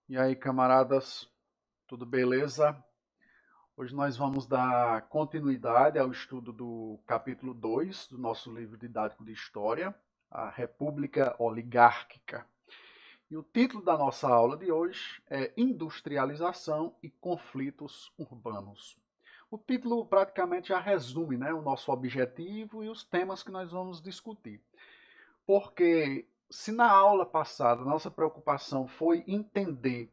E aí, camaradas, tudo beleza? Hoje nós vamos dar continuidade ao estudo do capítulo 2 do nosso livro didático de História, a República Oligárquica. E o título da nossa aula de hoje é Industrialização e Conflitos Urbanos. O título praticamente já resume, o nosso objetivo e os temas que nós vamos discutir. Porque se na aula passada nossa preocupação foi entender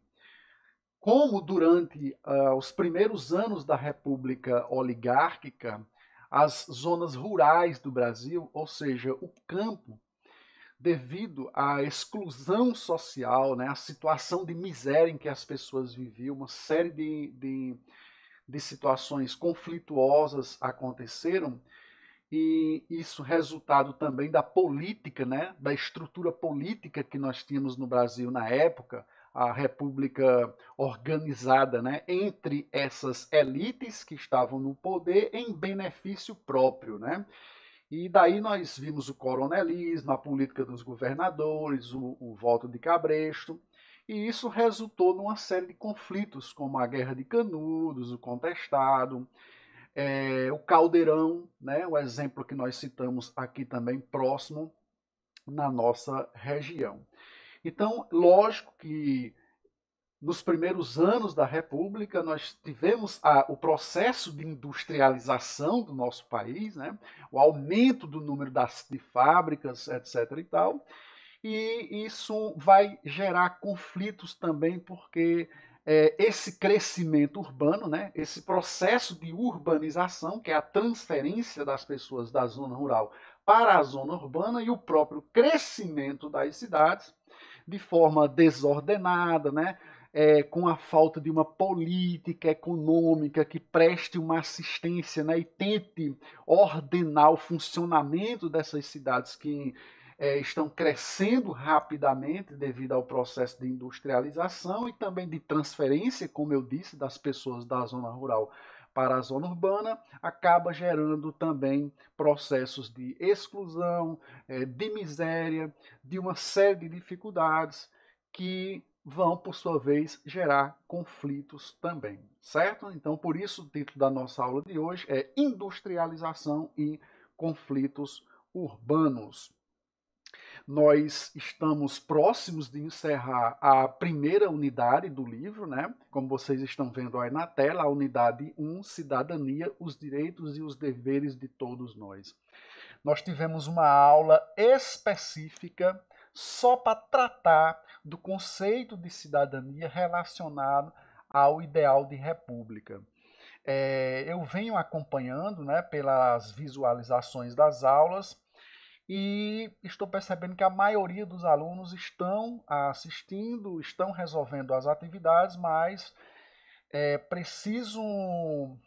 como durante os primeiros anos da República Oligárquica, as zonas rurais do Brasil, ou seja, o campo, devido à exclusão social, à situação de miséria em que as pessoas viviam, uma série de situações conflituosas aconteceram, e isso resultado também da política, da estrutura política que nós tínhamos no Brasil na época, a república organizada, entre essas elites que estavam no poder em benefício próprio, E daí nós vimos o coronelismo, a política dos governadores, o voto de Cabresto, e isso resultou numa série de conflitos, como a Guerra de Canudos, o Contestado, o Caldeirão, o exemplo que nós citamos aqui também próximo na nossa região. Então, lógico que nos primeiros anos da República nós tivemos o processo de industrialização do nosso país, o aumento do número de fábricas, etc. e tal, e isso vai gerar conflitos também, porque esse crescimento urbano, esse processo de urbanização, que é a transferência das pessoas da zona rural para a zona urbana e o próprio crescimento das cidades de forma desordenada, com a falta de uma política econômica que preste uma assistência, e tente ordenar o funcionamento dessas cidades que estão crescendo rapidamente devido ao processo de industrialização e também de transferência, como eu disse, das pessoas da zona rural para a zona urbana, acaba gerando também processos de exclusão, de miséria, de uma série de dificuldades que vão, por sua vez, gerar conflitos também, certo? Então, por isso, o título da nossa aula de hoje é Industrialização e Conflitos Urbanos. Nós estamos próximos de encerrar a primeira unidade do livro, Como vocês estão vendo aí na tela, a unidade 1, Cidadania, os direitos e os deveres de todos nós. Nós tivemos uma aula específica só para tratar do conceito de cidadania relacionado ao ideal de república. Eu venho acompanhando, pelas visualizações das aulas, e estou percebendo que a maioria dos alunos estão assistindo, estão resolvendo as atividades, mas precisam,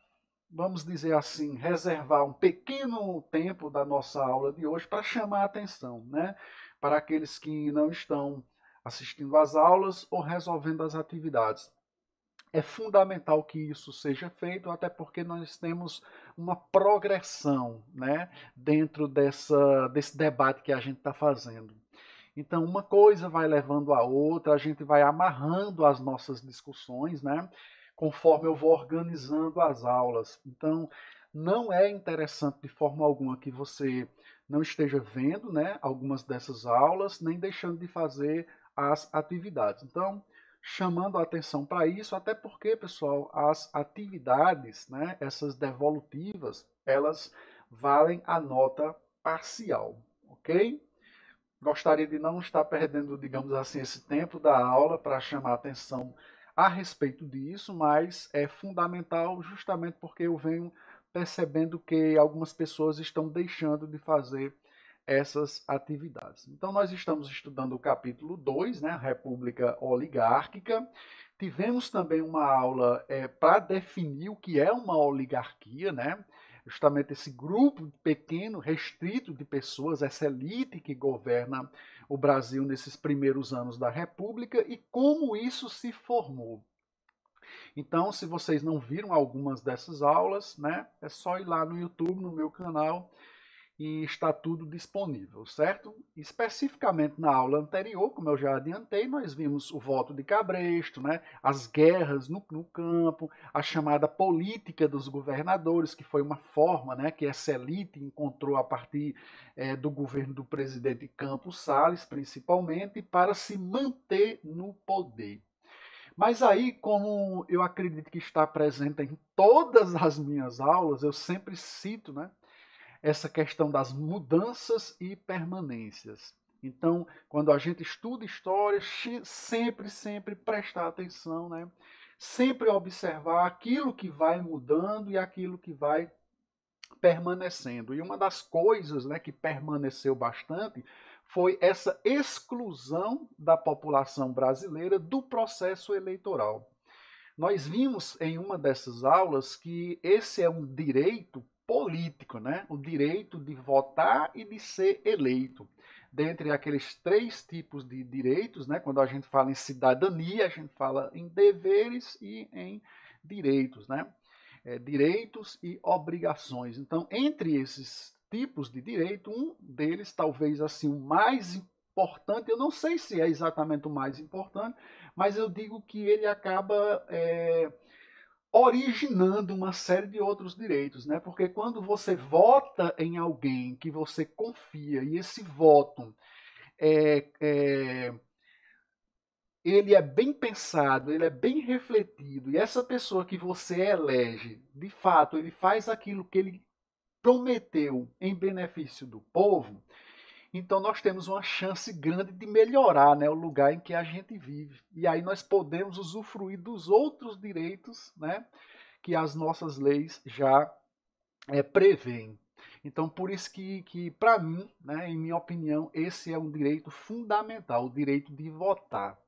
vamos dizer assim, reservar um pequeno tempo da nossa aula de hoje para chamar a atenção, para aqueles que não estão assistindo às aulas ou resolvendo as atividades. É fundamental que isso seja feito, até porque nós temos uma progressão, dentro desse debate que a gente está fazendo. Então, uma coisa vai levando a outra, a gente vai amarrando as nossas discussões, conforme eu vou organizando as aulas. Então, não é interessante de forma alguma que você não esteja vendo, algumas dessas aulas, nem deixando de fazer as atividades. Então, chamando a atenção para isso, até porque, pessoal, as atividades, essas devolutivas, elas valem a nota parcial, ok? Gostaria de não estar perdendo, digamos assim, esse tempo da aula para chamar a atenção a respeito disso, mas é fundamental justamente porque eu venho percebendo que algumas pessoas estão deixando de fazer essas atividades. Então, nós estamos estudando o capítulo 2, República Oligárquica. Tivemos também uma aula para definir o que é uma oligarquia, justamente esse grupo pequeno, restrito de pessoas, essa elite que governa o Brasil nesses primeiros anos da República e como isso se formou. Então, se vocês não viram algumas dessas aulas, é só ir lá no YouTube, no meu canal, e está tudo disponível, certo? Especificamente na aula anterior, como eu já adiantei, nós vimos o voto de Cabresto, né? As guerras no campo, a chamada política dos governadores, que foi uma forma, né, que essa elite encontrou a partir do governo do presidente Campos Salles, principalmente, para se manter no poder. Mas aí, como eu acredito que está presente em todas as minhas aulas, eu sempre cito, né, essa questão das mudanças e permanências. Então, quando a gente estuda história, sempre prestar atenção, né? Sempre observar aquilo que vai mudando e aquilo que vai permanecendo. E uma das coisas, né, que permaneceu bastante foi essa exclusão da população brasileira do processo eleitoral. Nós vimos em uma dessas aulas que esse é um direito político, né? O direito de votar e de ser eleito. Dentre aqueles três tipos de direitos, né? Quando a gente fala em cidadania, a gente fala em deveres e em direitos, né? Direitos e obrigações. Então, entre esses tipos de direito, um deles, talvez assim, o mais importante, eu não sei se é exatamente o mais importante, mas eu digo que ele acaba originando uma série de outros direitos, né? Porque quando você vota em alguém que você confia e esse voto é, é, ele é bem pensado, ele é bem refletido, e essa pessoa que você elege, de fato, ele faz aquilo que ele prometeu em benefício do povo, então nós temos uma chance grande de melhorar, né, o lugar em que a gente vive. E aí nós podemos usufruir dos outros direitos, né, que as nossas leis já prevêem. Então, por isso que para mim, né, em minha opinião, esse é um direito fundamental, o direito de votar.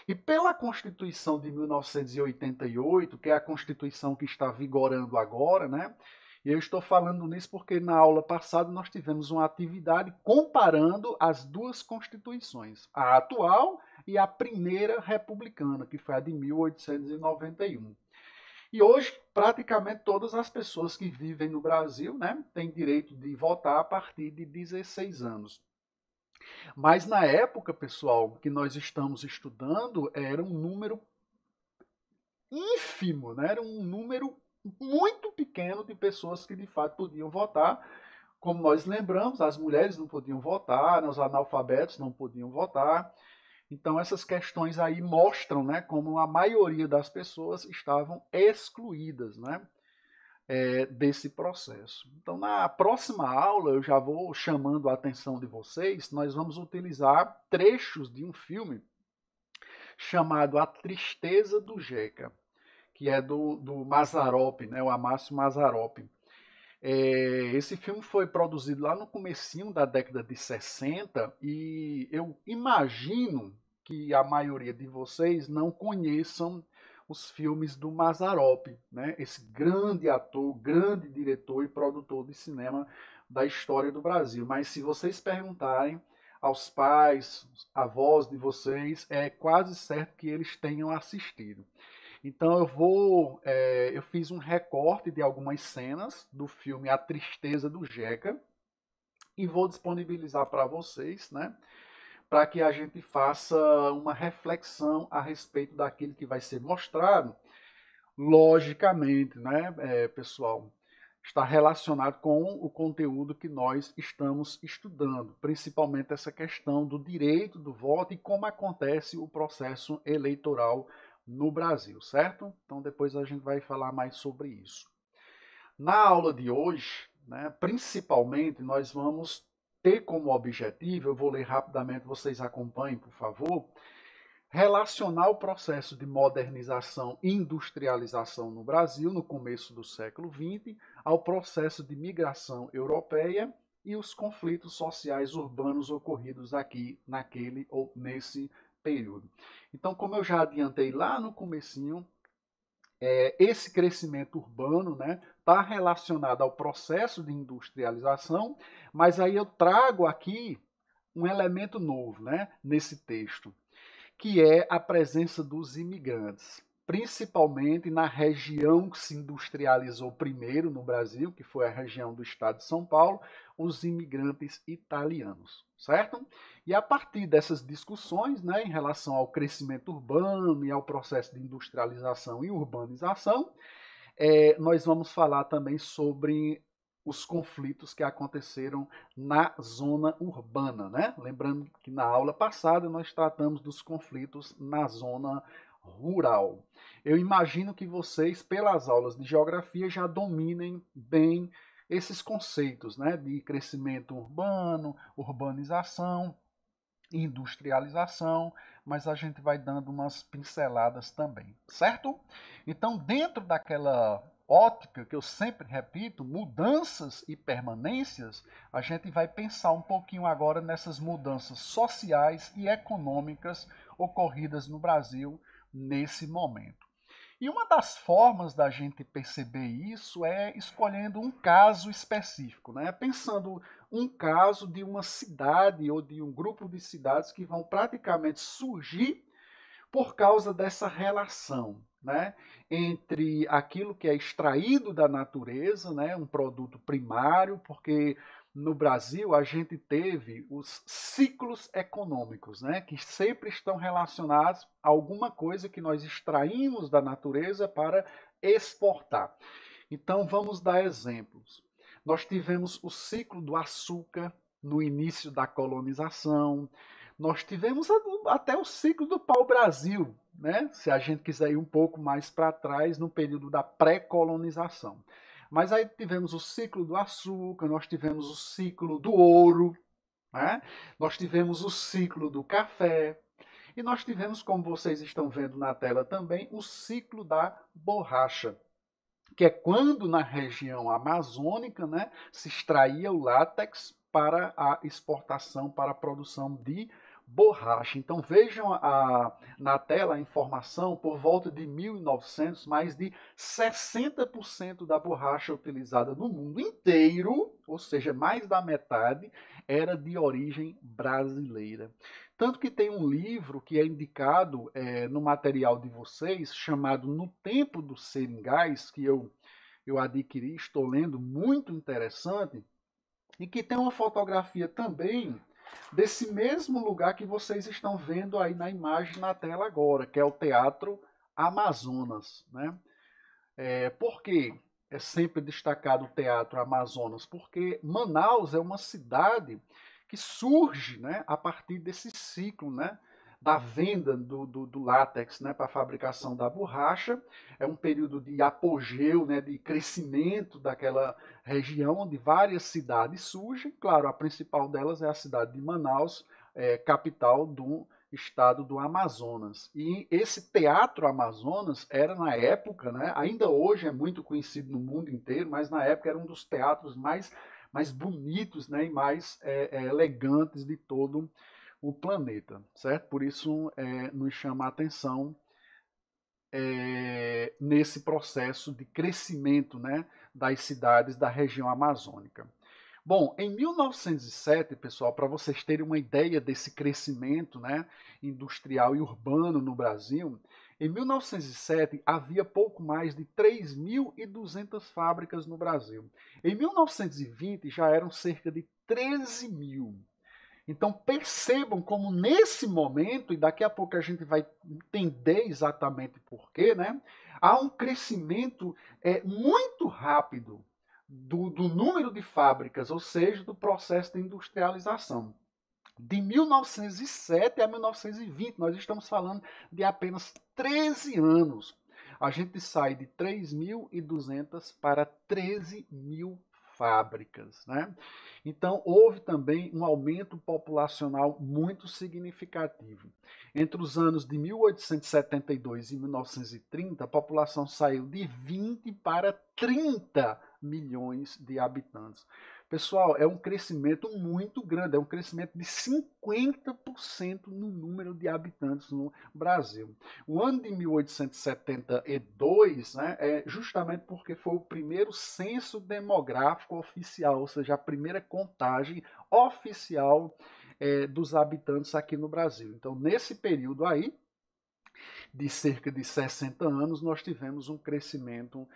E pela Constituição de 1988, que é a Constituição que está vigorando agora, né? E eu estou falando nisso porque na aula passada nós tivemos uma atividade comparando as duas constituições, a atual e a primeira republicana, que foi a de 1891. E hoje, praticamente todas as pessoas que vivem no Brasil, né, têm direito de votar a partir de 16 anos. Mas na época, pessoal, que nós estamos estudando, era um número ínfimo, né? Era um número muito pequeno de pessoas que de fato podiam votar. Como nós lembramos, as mulheres não podiam votar, os analfabetos não podiam votar. Então essas questões aí mostram, né, como a maioria das pessoas estavam excluídas, né, desse processo. Então na próxima aula eu já vou chamando a atenção de vocês, nós vamos utilizar trechos de um filme chamado A Tristeza do Jeca, que é do Mazzaropi, né, o Amácio Mazzaropi. Esse filme foi produzido lá no comecinho da década de 60 e eu imagino que a maioria de vocês não conheçam os filmes do Mazzaropi, né? Esse grande ator, grande diretor e produtor de cinema da história do Brasil. Mas se vocês perguntarem aos pais, avós de vocês, é quase certo que eles tenham assistido. Então eu fiz um recorte de algumas cenas do filme A Tristeza do Jeca e vou disponibilizar para vocês, né, para que a gente faça uma reflexão a respeito daquilo que vai ser mostrado. Logicamente, né, pessoal, está relacionado com o conteúdo que nós estamos estudando, principalmente essa questão do direito do voto e como acontece o processo eleitoral no Brasil, certo? Então depois a gente vai falar mais sobre isso. Na aula de hoje, né, principalmente, nós vamos ter como objetivo, eu vou ler rapidamente, vocês acompanhem, por favor, relacionar o processo de modernização e industrialização no Brasil no começo do século XX ao processo de migração europeia e os conflitos sociais urbanos ocorridos aqui naquele ou nesse período. Então, como eu já adiantei lá no comecinho, esse crescimento urbano, né, está relacionado ao processo de industrialização, mas aí eu trago aqui um elemento novo, né, nesse texto, que é a presença dos imigrantes. principalmente na região que se industrializou primeiro no Brasil, que foi a região do estado de São Paulo, os imigrantes italianos, certo? E a partir dessas discussões, né, em relação ao crescimento urbano e ao processo de industrialização e urbanização, nós vamos falar também sobre os conflitos que aconteceram na zona urbana, né? Lembrando que na aula passada nós tratamos dos conflitos na zona rural. Eu imagino que vocês, pelas aulas de geografia, já dominem bem esses conceitos, né? De crescimento urbano, urbanização, industrialização, mas a gente vai dando umas pinceladas também, certo? Então, dentro daquela ótica que eu sempre repito, mudanças e permanências, a gente vai pensar um pouquinho agora nessas mudanças sociais e econômicas ocorridas no Brasil nesse momento. E uma das formas da gente perceber isso é escolhendo um caso específico, né? Pensando um caso de uma cidade ou de um grupo de cidades que vão praticamente surgir por causa dessa relação, né, entre aquilo que é extraído da natureza, né, um produto primário, porque no Brasil a gente teve os ciclos econômicos, né, que sempre estão relacionados a alguma coisa que nós extraímos da natureza para exportar. Então vamos dar exemplos. Nós tivemos o ciclo do açúcar no início da colonização, nós tivemos até o ciclo do pau-brasil, né? Se a gente quiser ir um pouco mais para trás, no período da pré-colonização. Mas aí tivemos o ciclo do açúcar, nós tivemos o ciclo do ouro, né? Nós tivemos o ciclo do café, e nós tivemos, como vocês estão vendo na tela também, o ciclo da borracha, que é quando na região amazônica, né, se extraía o látex para a exportação, para a produção de borracha. Então vejam na tela a informação, por volta de 1900, mais de 60% da borracha utilizada no mundo inteiro, ou seja, mais da metade, era de origem brasileira. Tanto que tem um livro que é indicado no material de vocês, chamado No Tempo dos Seringais, que eu adquiri, estou lendo, muito interessante, e que tem uma fotografia também desse mesmo lugar que vocês estão vendo aí na imagem na tela agora, que é o Teatro Amazonas, né? Por que é sempre destacado o Teatro Amazonas? Porque Manaus é uma cidade que surge, né, a partir desse ciclo, né, da venda do látex, né, para a fabricação da borracha. É um período de apogeu, né, de crescimento daquela região onde várias cidades surgem. Claro, a principal delas é a cidade de Manaus, capital do estado do Amazonas. E esse Teatro Amazonas era, na época, né, ainda hoje é muito conhecido no mundo inteiro, mas na época era um dos teatros mais bonitos, né, e mais elegantes de todo o planeta, certo? Por isso nos chama a atenção nesse processo de crescimento, né, das cidades da região amazônica. Bom, em 1907, pessoal, para vocês terem uma ideia desse crescimento, né, industrial e urbano no Brasil, em 1907 havia pouco mais de 3.200 fábricas no Brasil. Em 1920 já eram cerca de 13 mil. Então percebam como nesse momento, e daqui a pouco a gente vai entender exatamente por quê, né? Há um crescimento muito rápido do número de fábricas, ou seja, do processo de industrialização. De 1907 a 1920, nós estamos falando de apenas 13 anos. A gente sai de 3.200 para 13 mil fábricas, né? Então, houve também um aumento populacional muito significativo. Entre os anos de 1872 e 1930, a população saiu de 20 para 30 milhões de habitantes. Pessoal, é um crescimento muito grande, é um crescimento de 50% no número de habitantes no Brasil. O ano de 1872, né, é justamente porque foi o primeiro censo demográfico oficial, ou seja, a primeira contagem oficial dos habitantes aqui no Brasil. Então, nesse período aí, de cerca de 60 anos, nós tivemos um crescimento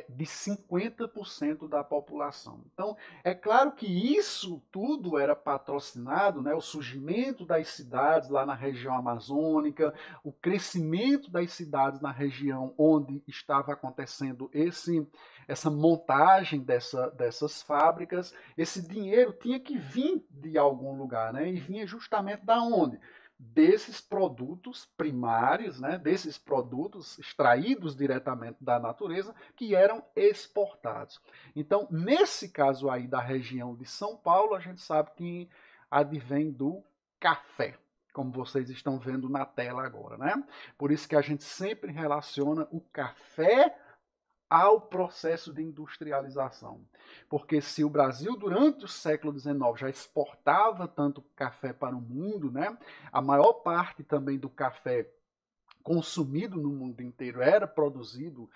de 50% da população. Então, é claro que isso tudo era patrocinado, né, o surgimento das cidades lá na região amazônica, o crescimento das cidades na região onde estava acontecendo essa montagem dessas fábricas. Esse dinheiro tinha que vir de algum lugar, né? E vinha justamente da onde? Desses produtos primários, né? Desses produtos extraídos diretamente da natureza que eram exportados. Então, nesse caso aí da região de São Paulo, a gente sabe que advém do café, como vocês estão vendo na tela agora, né? Por isso que a gente sempre relaciona o café ao processo de industrialização. Porque se o Brasil, durante o século XIX, já exportava tanto café para o mundo, né, a maior parte também do café consumido no mundo inteiro era produzido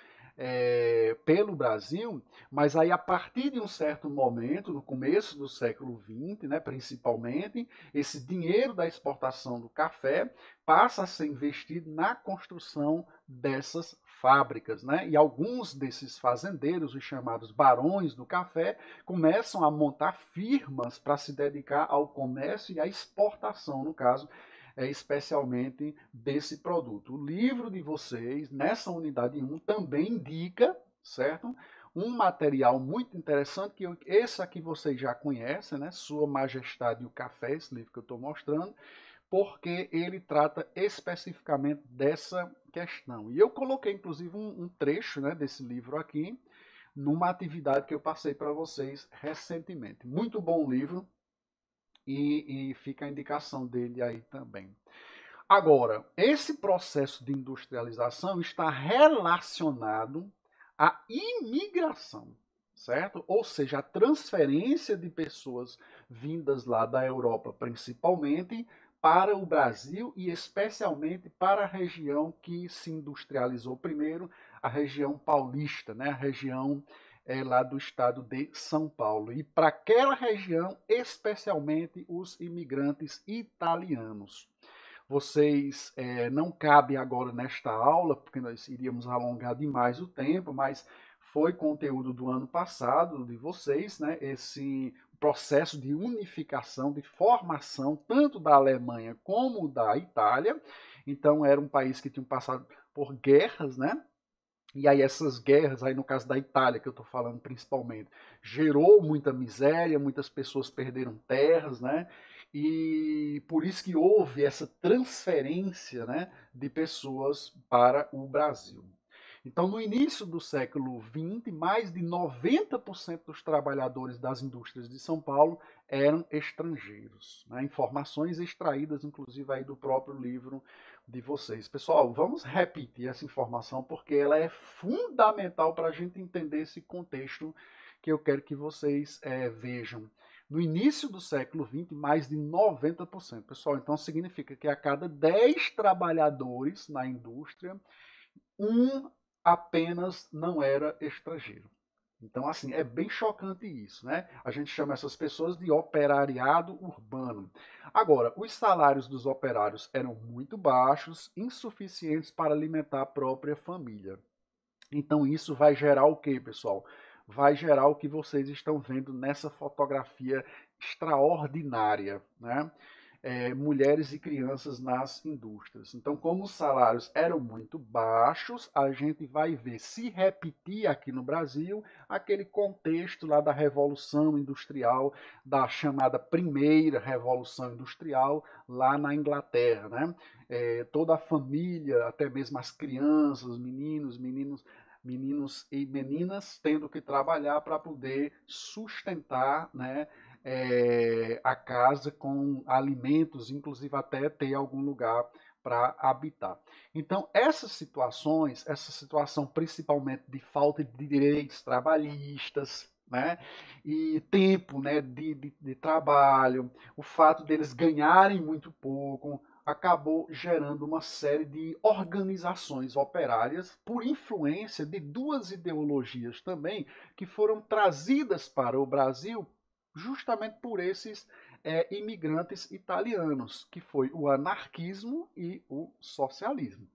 pelo Brasil, mas aí a partir de um certo momento, no começo do século XX, né, principalmente, esse dinheiro da exportação do café passa a ser investido na construção dessas fábricas, né? E alguns desses fazendeiros, os chamados barões do café, começam a montar firmas para se dedicar ao comércio e à exportação, no caso, especialmente desse produto. O livro de vocês, nessa unidade 1, também indica, certo? Um material muito interessante, que esse aqui vocês já conhecem, né? Sua Majestade e o Café, esse livro que eu estou mostrando, porque ele trata especificamente dessa questão. E eu coloquei, inclusive, um trecho, né, desse livro aqui, numa atividade que eu passei para vocês recentemente. Muito bom livro, e fica a indicação dele aí também. Agora, esse processo de industrialização está relacionado à imigração, certo? Ou seja, a transferência de pessoas vindas lá da Europa, principalmente, para o Brasil e especialmente para a região que se industrializou primeiro, a região paulista, né? A região lá do estado de São Paulo. E para aquela região, especialmente os imigrantes italianos. Vocês, não cabe agora nesta aula, porque nós iríamos alongar demais o tempo, mas foi conteúdo do ano passado de vocês, né? Esse processo de unificação, de formação, tanto da Alemanha como da Itália. Então, era um país que tinha passado por guerras, né? E aí essas guerras, aí no caso da Itália, que eu estou falando principalmente, gerou muita miséria, muitas pessoas perderam terras, né? E por isso que houve essa transferência, né, de pessoas para o Brasil. Então, no início do século XX, mais de 90% dos trabalhadores das indústrias de São Paulo eram estrangeiros, né? Informações extraídas, inclusive, aí do próprio livro de vocês. Pessoal, vamos repetir essa informação porque ela é fundamental para a gente entender esse contexto que eu quero que vocês vejam. No início do século XX, mais de 90%. Pessoal, então significa que a cada 10 trabalhadores na indústria, um apenas não era estrangeiro. Então, assim, é bem chocante isso, né? A gente chama essas pessoas de operariado urbano. Agora, os salários dos operários eram muito baixos, insuficientes para alimentar a própria família. Então, isso vai gerar o quê, pessoal? Vai gerar o que vocês estão vendo nessa fotografia extraordinária, né? Mulheres e crianças nas indústrias. Então, como os salários eram muito baixos, a gente vai ver se repetir aqui no Brasil aquele contexto lá da Revolução Industrial, da chamada Primeira Revolução Industrial, lá na Inglaterra, né? Toda a família, até mesmo as crianças, meninos e meninas tendo que trabalhar para poder sustentar, né, a casa com alimentos, inclusive até ter algum lugar para habitar. Então, essas situações, essa situação principalmente de falta de direitos trabalhistas, né, e tempo, né, de trabalho, o fato deles ganharem muito pouco, acabou gerando uma série de organizações operárias por influência de duas ideologias também que foram trazidas para o Brasil justamente por esses imigrantes italianos, que foi o anarquismo e o socialismo.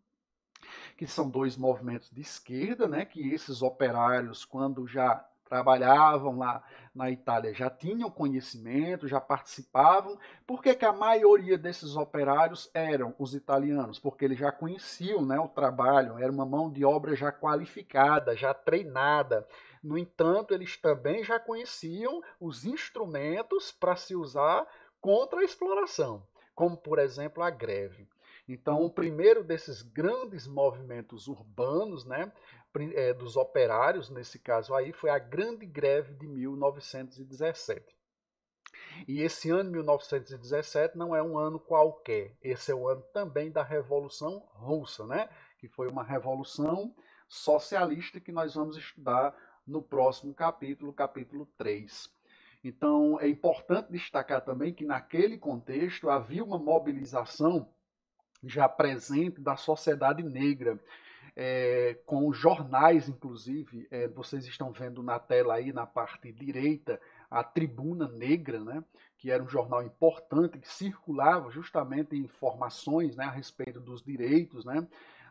que são dois movimentos de esquerda, né, que esses operários, quando já trabalhavam lá na Itália, já tinham conhecimento, já participavam. Por que que a maioria desses operários eram os italianos? Porque eles já conheciam, né, o trabalho, era uma mão de obra já qualificada, já treinada. No entanto, eles também já conheciam os instrumentos para se usar contra a exploração, como, por exemplo, a greve. Então, o primeiro desses grandes movimentos urbanos, né, dos operários, nesse caso aí, foi a Grande Greve de 1917. E esse ano, 1917, não é um ano qualquer. Esse é o ano também da Revolução Russa, né, que foi uma revolução socialista que nós vamos estudar no próximo capítulo, capítulo 3. Então, é importante destacar também que naquele contexto havia uma mobilização já presente da sociedade negra, com jornais, inclusive, vocês estão vendo na tela aí, na parte direita, a Tribuna Negra, né, que era um jornal importante, que circulava justamente informações, né, a respeito dos direitos, né,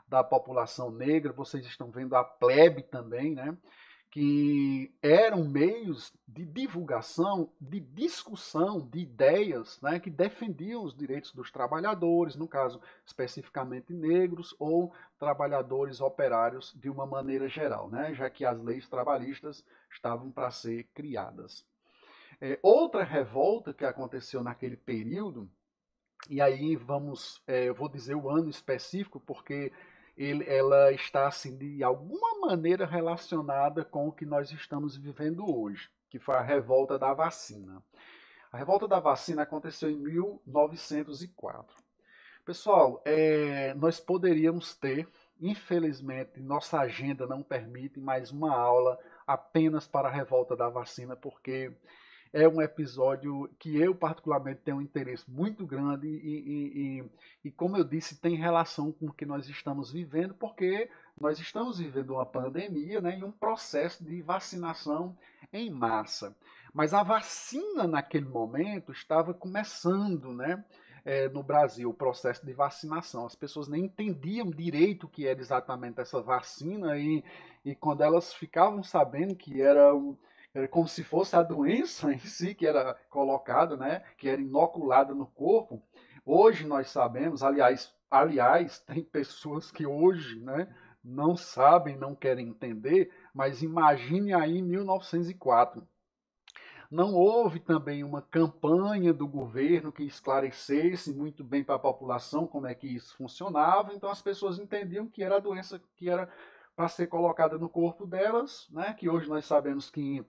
da população negra. Vocês estão vendo a Plebe também, né, que eram meios de divulgação, de discussão de ideias, né, que defendiam os direitos dos trabalhadores, no caso especificamente negros ou trabalhadores operários de uma maneira geral, né, já que as leis trabalhistas estavam para ser criadas. Outra revolta que aconteceu naquele período, e aí eu vou dizer o ano específico porque ela está assim de alguma maneira relacionada com o que nós estamos vivendo hoje, que foi a revolta da vacina. A revolta da vacina aconteceu em 1904. Pessoal, nós poderíamos ter, infelizmente, nossa agenda não permite mais uma aula apenas para a revolta da vacina, porque é um episódio que eu particularmente tenho um interesse muito grande e, como eu disse, tem relação com o que nós estamos vivendo, porque nós estamos vivendo uma pandemia, né, e um processo de vacinação em massa. Mas a vacina naquele momento estava começando, né, no Brasil, o processo de vacinação. As pessoas nem entendiam direito o que era exatamente essa vacina e quando elas ficavam sabendo que era como se fosse a doença em si que era colocada, né, que era inoculada no corpo. Hoje nós sabemos, aliás, tem pessoas que hoje, né, não sabem, não querem entender, mas imagine aí em 1904. Não houve também uma campanha do governo que esclarecesse muito bem para a população como é que isso funcionava, então as pessoas entendiam que era a doença que era para ser colocada no corpo delas, né, que hoje nós sabemos que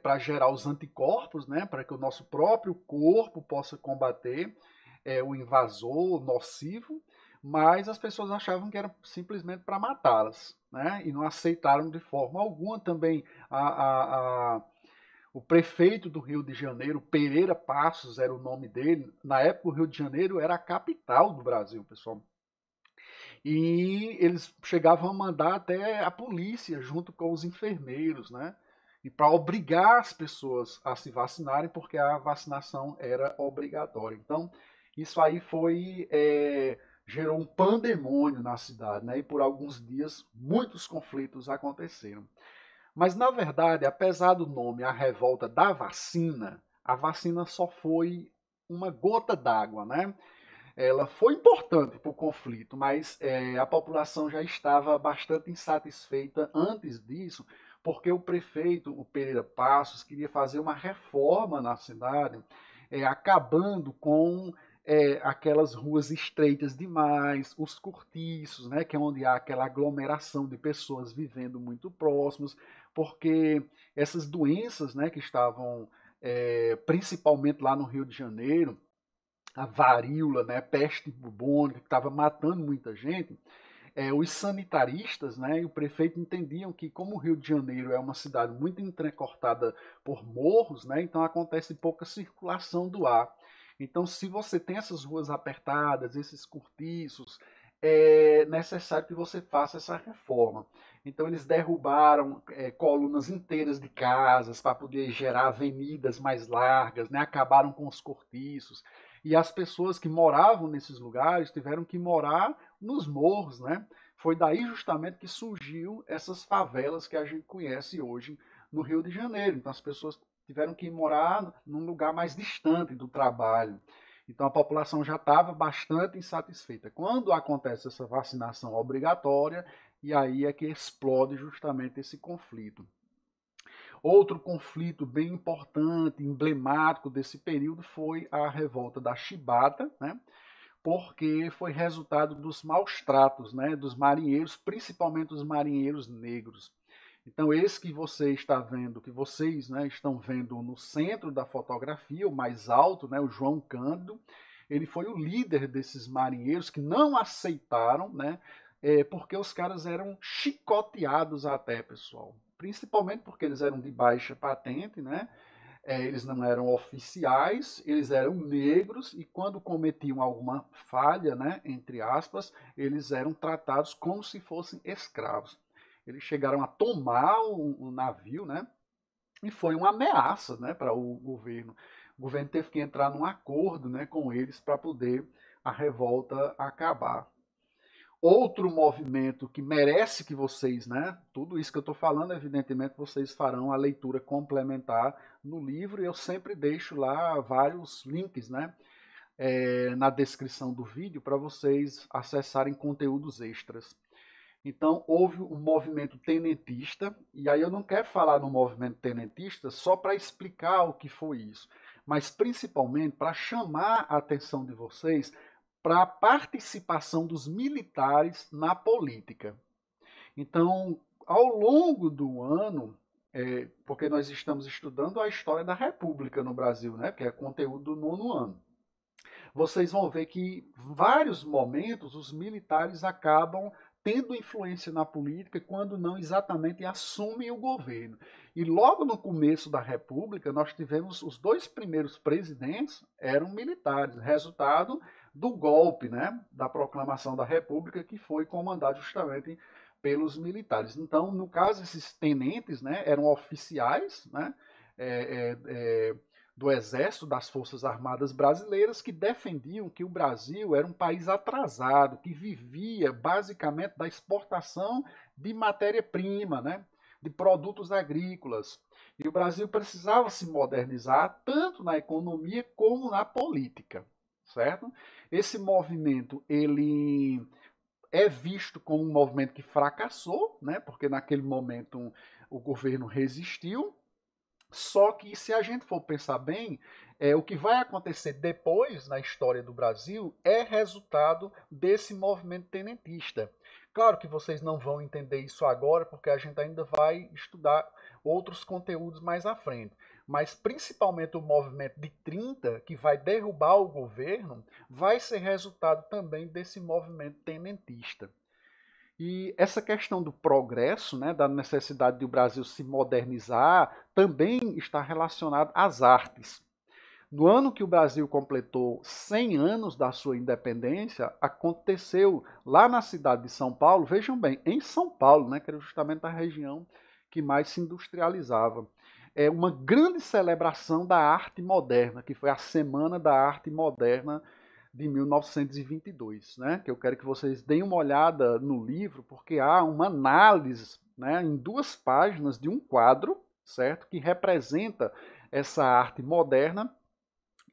para gerar os anticorpos, né, para que o nosso próprio corpo possa combater o invasor nocivo, mas as pessoas achavam que era simplesmente para matá-las, né, e não aceitaram de forma alguma também o prefeito do Rio de Janeiro, Pereira Passos era o nome dele. Na época, o Rio de Janeiro era a capital do Brasil, pessoal. E eles chegavam a mandar até a polícia junto com os enfermeiros, né? E para obrigar as pessoas a se vacinarem, porque a vacinação era obrigatória. Então, isso aí gerou um pandemônio na cidade, né? E por alguns dias muitos conflitos aconteceram. Mas, na verdade, apesar do nome A Revolta da Vacina, a vacina só foi uma gota d'água, né? Ela foi importante para o conflito, mas a população já estava bastante insatisfeita antes disso, porque o prefeito, o Pereira Passos, queria fazer uma reforma na cidade, acabando com aquelas ruas estreitas demais, os cortiços, né, que é onde há aquela aglomeração de pessoas vivendo muito próximos, porque essas doenças, né, que estavam principalmente lá no Rio de Janeiro, a varíola, né, peste bubônica, que estava matando muita gente, os sanitaristas, né, e o prefeito entendiam que, como o Rio de Janeiro é uma cidade muito entrecortada por morros, né, então acontece pouca circulação do ar. Então, se você tem essas ruas apertadas, esses cortiços, é necessário que você faça essa reforma. Então, eles derrubaram colunas inteiras de casas para poder gerar avenidas mais largas, né, acabaram com os cortiços. E as pessoas que moravam nesses lugares tiveram que morar nos morros, né? Foi daí justamente que surgiu essas favelas que a gente conhece hoje no Rio de Janeiro. Então as pessoas tiveram que morar num lugar mais distante do trabalho. Então a população já estava bastante insatisfeita. Quando acontece essa vacinação obrigatória, e aí é que explode justamente esse conflito. Outro conflito bem importante, emblemático desse período foi a revolta da Chibata, né? Porque foi resultado dos maus tratos, né, dos marinheiros, principalmente dos marinheiros negros. Então, esse que você está vendo, que vocês, né, estão vendo no centro da fotografia, o mais alto, né, o João Cândido, ele foi o líder desses marinheiros que não aceitaram, né, porque os caras eram chicoteados até, pessoal. Principalmente porque eles eram de baixa patente, né? Eles não eram oficiais, eles eram negros e quando cometiam alguma falha, né, entre aspas, eles eram tratados como se fossem escravos. Eles chegaram a tomar um navio, né, e foi uma ameaça, né, para o governo. O governo teve que entrar num acordo, né, com eles para poder a revolta acabar. Outro movimento que merece que vocês, né? Tudo isso que eu estou falando, evidentemente, vocês farão a leitura complementar no livro e eu sempre deixo lá vários links, né? Na descrição do vídeo para vocês acessarem conteúdos extras. Então, houve um movimento tenentista, e aí eu não quero falar no movimento tenentista só para explicar o que foi isso, mas principalmente para chamar a atenção de vocês para a participação dos militares na política. Então, ao longo do ano, porque nós estamos estudando a história da República no Brasil, né, que é conteúdo do nono ano, vocês vão ver que em vários momentos os militares acabam tendo influência na política quando não exatamente assumem o governo. E logo no começo da República, nós tivemos os dois primeiros presidentes eram militares, resultado do golpe, né, da proclamação da República, que foi comandado justamente pelos militares. Então, no caso, esses tenentes, né, eram oficiais, né, é, é, é, do Exército, das Forças Armadas Brasileiras, que defendiam que o Brasil era um país atrasado, que vivia basicamente da exportação de matéria-prima, né, de produtos agrícolas. E o Brasil precisava se modernizar tanto na economia como na política, certo? Esse movimento, ele é visto como um movimento que fracassou, né, porque naquele momento o governo resistiu. Só que se a gente for pensar bem, o que vai acontecer depois na história do Brasil é resultado desse movimento tenentista. Claro que vocês não vão entender isso agora, porque a gente ainda vai estudar outros conteúdos mais à frente. Mas principalmente o movimento de 30, que vai derrubar o governo, vai ser resultado também desse movimento tenentista. E essa questão do progresso, né, da necessidade de o Brasil se modernizar, também está relacionada às artes. No ano que o Brasil completou 100 anos da sua independência, aconteceu lá na cidade de São Paulo, vejam bem, em São Paulo, né, que era justamente a região que mais se industrializava, uma grande celebração da arte moderna, que foi a Semana da Arte Moderna de 1922, né? Que eu quero que vocês deem uma olhada no livro, porque há uma análise, né, em 2 páginas de um quadro, certo, que representa essa arte moderna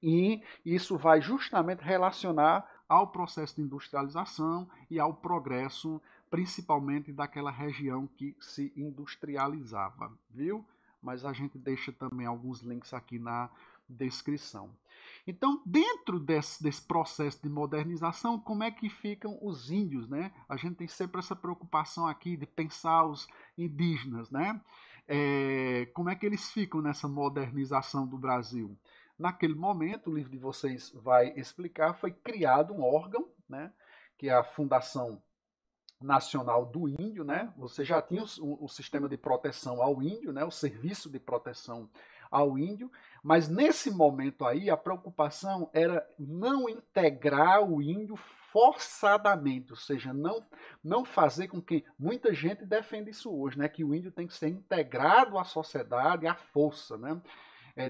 e isso vai justamente relacionar ao processo de industrialização e ao progresso, principalmente daquela região que se industrializava, viu? Mas a gente deixa também alguns links aqui na descrição. Então, dentro desse processo de modernização, como é que ficam os índios, né? A gente tem sempre essa preocupação aqui de pensar os indígenas, né? Como é que eles ficam nessa modernização do Brasil? Naquele momento, o livro de vocês vai explicar, foi criado um órgão, né? Que é a Fundação Nacional do Índio, né? Você já tinha o sistema de proteção ao índio, né? O serviço de proteção ao índio, mas nesse momento aí a preocupação era não integrar o índio forçadamente, ou seja, não fazer com que muita gente defende isso hoje, né? Que o índio tem que ser integrado à sociedade, à força, né?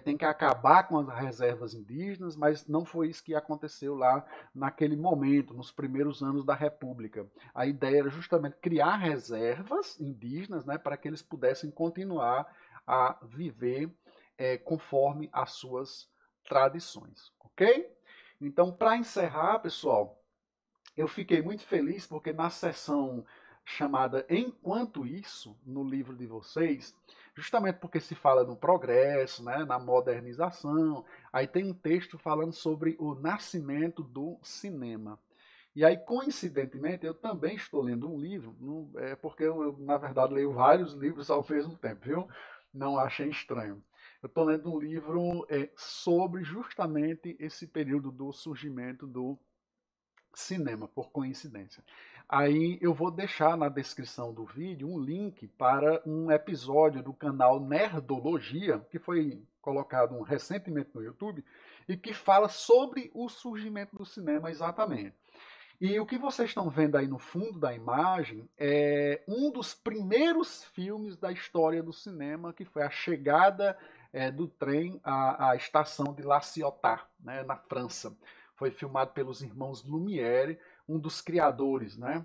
tem que acabar com as reservas indígenas, mas não foi isso que aconteceu lá naquele momento, nos primeiros anos da República. A ideia era justamente criar reservas indígenas, né, para que eles pudessem continuar a viver conforme as suas tradições, ok? Então, para encerrar, pessoal, eu fiquei muito feliz porque na sessão chamada Enquanto Isso, no livro de vocês, justamente porque se fala no progresso, né, na modernização, aí tem um texto falando sobre o nascimento do cinema. E aí, coincidentemente, eu também estou lendo um livro, porque eu, na verdade, leio vários livros ao mesmo tempo, viu? Não achem estranho. Eu estou lendo um livro sobre justamente esse período do surgimento do cinema, por coincidência. Aí eu vou deixar na descrição do vídeo um link para um episódio do canal Nerdologia, que foi colocado recentemente no YouTube, e que fala sobre o surgimento do cinema exatamente. E o que vocês estão vendo aí no fundo da imagem é um dos primeiros filmes da história do cinema, que foi a chegada do trem à estação de La Ciotat, né, na França. Foi filmado pelos irmãos Lumière, um dos criadores, né,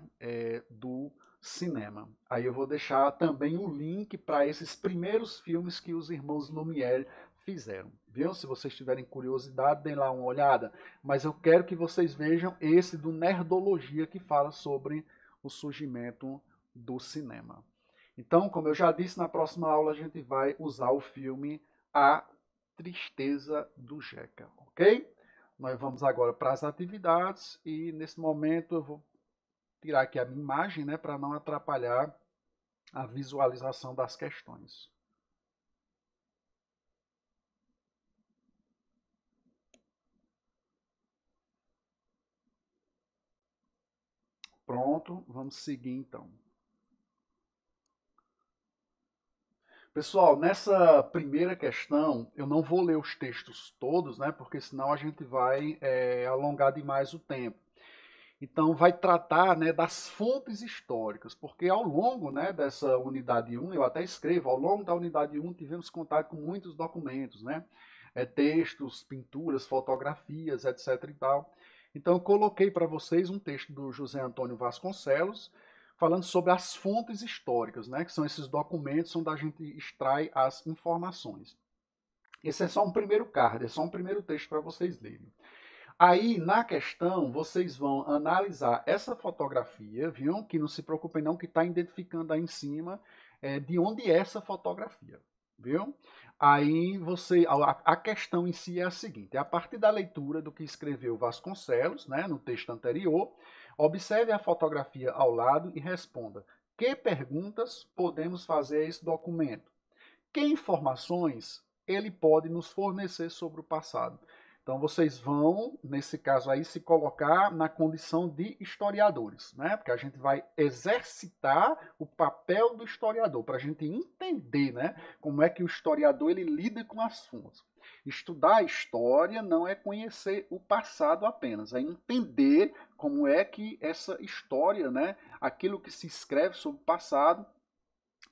do cinema. Aí eu vou deixar também um link para esses primeiros filmes que os irmãos Lumière fizeram. Viu? Se vocês tiverem curiosidade, deem lá uma olhada. Mas eu quero que vocês vejam esse do Nerdologia, que fala sobre o surgimento do cinema. Então, como eu já disse, na próxima aula a gente vai usar o filme A Tristeza do Jeca, ok? Nós vamos agora para as atividades e nesse momento eu vou tirar aqui a minha imagem, né, para não atrapalhar a visualização das questões. Pronto, vamos seguir então. Pessoal, nessa primeira questão, eu não vou ler os textos todos, né? Porque senão a gente vai alongar demais o tempo. Então, vai tratar, né, das fontes históricas, porque ao longo, né, dessa unidade 1, eu até escrevo, ao longo da unidade 1 tivemos contato com muitos documentos, né? Textos, pinturas, fotografias, etc. e tal. Então, eu coloquei para vocês um texto do José Antônio Vasconcelos, falando sobre as fontes históricas, né, que são esses documentos onde a gente extrai as informações. Esse é só um primeiro card, é só um primeiro texto para vocês lerem. Aí, na questão, vocês vão analisar essa fotografia, viu? Que não se preocupem não, que está identificando aí em cima de onde é essa fotografia, viu? Aí a questão em si é a seguinte: a partir da leitura do que escreveu Vasconcelos, né, no texto anterior, observe a fotografia ao lado e responda: que perguntas podemos fazer a esse documento? Que informações ele pode nos fornecer sobre o passado? Então vocês vão, nesse caso aí, se colocar na condição de historiadores, né? Porque a gente vai exercitar o papel do historiador, para a gente entender, né, como é que o historiador ele lida com as fontes. Estudar a história não é conhecer o passado apenas, é entender como é que essa história, né, aquilo que se escreve sobre o passado,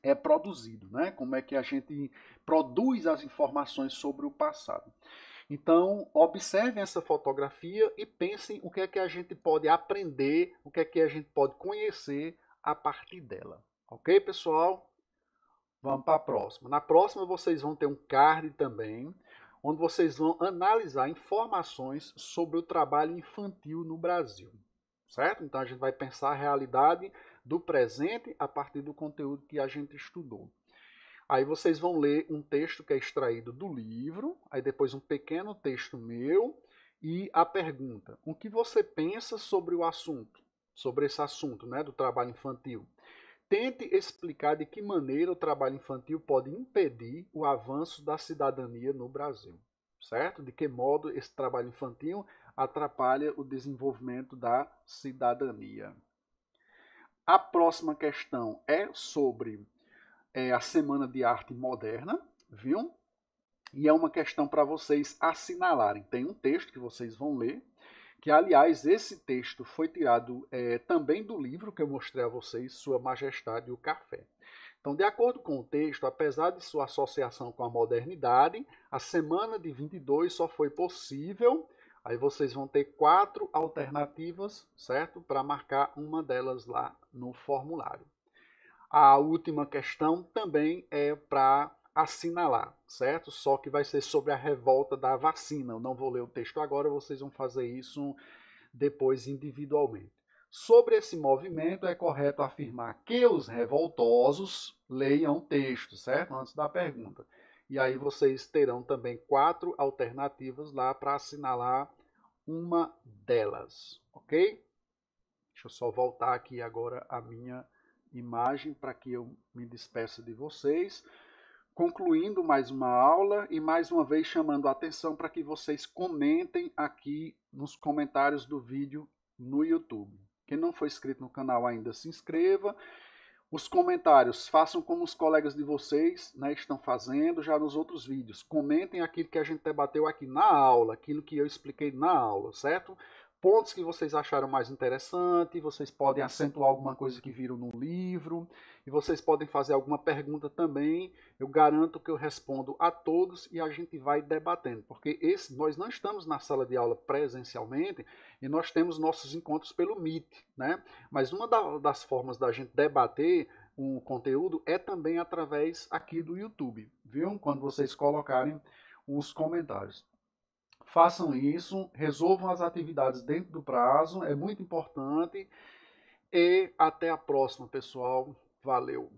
é produzido, né? Como é que a gente produz as informações sobre o passado. Então, observem essa fotografia e pensem o que é que a gente pode aprender, o que é que a gente pode conhecer a partir dela. Ok, pessoal? Vamos para a próxima. Na próxima, vocês vão ter um card também, onde vocês vão analisar informações sobre o trabalho infantil no Brasil. Certo? Então, a gente vai pensar a realidade do presente a partir do conteúdo que a gente estudou. Aí vocês vão ler um texto que é extraído do livro, aí depois um pequeno texto meu e a pergunta: o que você pensa sobre o assunto, sobre esse assunto, né, do trabalho infantil? Tente explicar de que maneira o trabalho infantil pode impedir o avanço da cidadania no Brasil, certo? De que modo esse trabalho infantil atrapalha o desenvolvimento da cidadania. A próxima questão é sobre a Semana de Arte Moderna, viu? E é uma questão para vocês assinalarem. Tem um texto que vocês vão ler, que, aliás, esse texto foi tirado também do livro que eu mostrei a vocês, Sua Majestade e o Café. Então, de acordo com o texto, apesar de sua associação com a modernidade, a semana de 22 só foi possível. Aí vocês vão ter 4 alternativas, certo? Para marcar uma delas lá no formulário. A última questão também é para assinalar, certo? Só que vai ser sobre a revolta da vacina. Eu não vou ler o texto agora, vocês vão fazer isso depois individualmente. Sobre esse movimento, é correto afirmar que os revoltosos leiam o texto, certo? Antes da pergunta. E aí vocês terão também 4 alternativas lá para assinalar uma delas, ok? Deixa eu só voltar aqui agora a minha imagem para que eu me despeça de vocês. Concluindo mais uma aula e mais uma vez chamando a atenção para que vocês comentem aqui nos comentários do vídeo no YouTube. Quem não for inscrito no canal ainda, se inscreva. Os comentários, façam como os colegas de vocês, né, estão fazendo já nos outros vídeos. Comentem aquilo que a gente debateu aqui na aula, aquilo que eu expliquei na aula, certo? Pontos que vocês acharam mais interessante, vocês podem acentuar alguma coisa que viram no livro, e vocês podem fazer alguma pergunta também. Eu garanto que eu respondo a todos e a gente vai debatendo, porque nós não estamos na sala de aula presencialmente e nós temos nossos encontros pelo Meet, né? Mas uma das formas da gente debater um conteúdo é também através aqui do YouTube, viu? Quando vocês colocarem os comentários. Façam isso, resolvam as atividades dentro do prazo, é muito importante. E até a próxima, pessoal. Valeu!